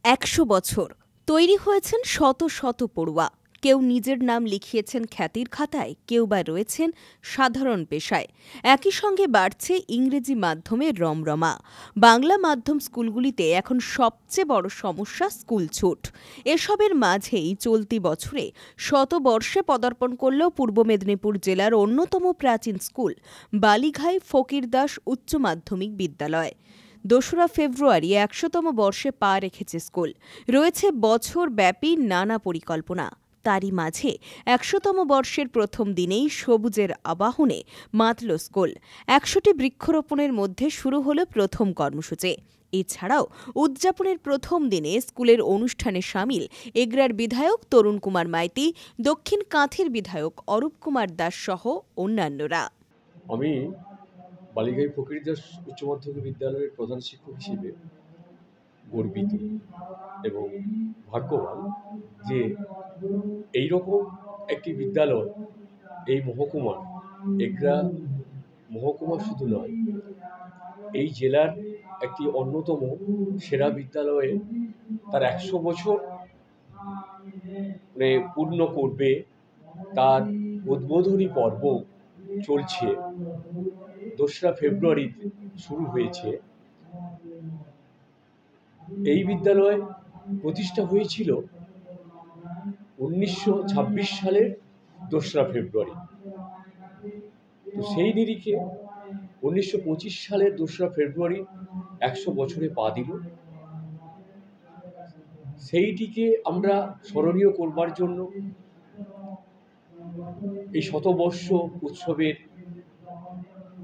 100 বছর তৈরি হয়েছেন শত শত পড়ুয়া। কেউ নিজের নাম লিখিয়েছেন খ্যাতির খাতায়, কেউ বা রয়েছেন সাধারণ পেশায়। একই সঙ্গে বাড়ছে ইংরেজি মাধ্যমের রমরমা। বাংলা মাধ্যম স্কুলগুলিতে এখন সবচেয়ে বড় সমস্যা স্কুল ছুট। এসবের মাঝেই চলতি বছরে শতবর্ষে পদার্পণ করল পূর্ব মেদিনীপুর জেলার অন্যতম প্রাচীন স্কুল বালিঘাই ফকিরদাস উচ্চ মাধ্যমিক বিদ্যালয়। 2রা ফেব্রুয়ারি 100তম বর্ষে পা রেখেছে স্কুল। রয়েছে বছরব্যাপী নানা পরিকল্পনা। তারই মাঝে 100তম বর্ষের প্রথম দিনেই সবুজের আবাহনে মাতল স্কুল। 100টি বৃক্ষরোপণের মধ্যে শুরু হল প্রথম কর্মসূচি। এছাড়াও উদযাপনের প্রথম দিনে স্কুলের অনুষ্ঠানে সামিল এগরার বিধায়ক তরুণ কুমার মাইতি, দক্ষিণ কাঁথির বিধায়ক অরূপ কুমার দাস সহ অন্যান্যরা। আমি বালিঘাই ফকিরদাস উচ্চ মাধ্যমিক বিদ্যালয়ের প্রধান শিক্ষক হিসেবে গর্বিত এবং ভাগ্যবান যে এইরকম একটি বিদ্যালয় এই মহকুমার, এগরা মহকুমা শুধু নয়, এই জেলার একটি অন্যতম সেরা বিদ্যালয়ে তার 100 বছর পূর্ণ করবে। তার উদ্বোধনী পর্ব চলছে। 2রা ফেব্রুয়ারি শুরু হয়েছে। এই বিদ্যালয় প্রতিষ্ঠা হয়েছিল 1926 সালের 2রা ফেব্রুয়ারি। তো সেই নিরিখে 1925 সালের 2রা ফেব্রুয়ারি 100 বছরে পা দিল। সেইটিকে আমরা স্মরণীয় করবার জন্য এই শতবর্ষ উৎসবের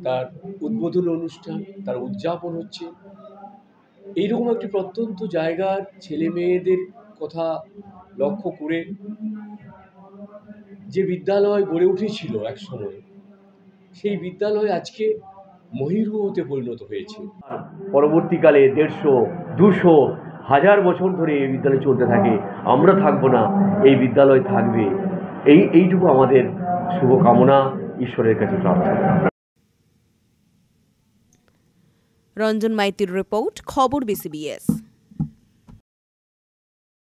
তার উদ্বোধনী অনুষ্ঠান, তার উদযাপন হচ্ছে। এইরকম একটি প্রত্যন্ত জায়গার ছেলে মেয়েদের কথা লক্ষ্য করে যে বিদ্যালয় গড়ে উঠেছিল এক সময়, সেই বিদ্যালয় আজকে মহিরুহতে পরিণত হয়েছে। পরবর্তীকালে 150, 200, 1000 বছর ধরে এই বিদ্যালয় চলতে থাকে। আমরা থাকবো না, এই বিদ্যালয় থাকবে। এইটুকু আমাদের শুভকামনা, ঈশ্বরের কাছে প্রার্থনা। রঞ্জন মাইতির রিপোর্ট, খবর BCBS।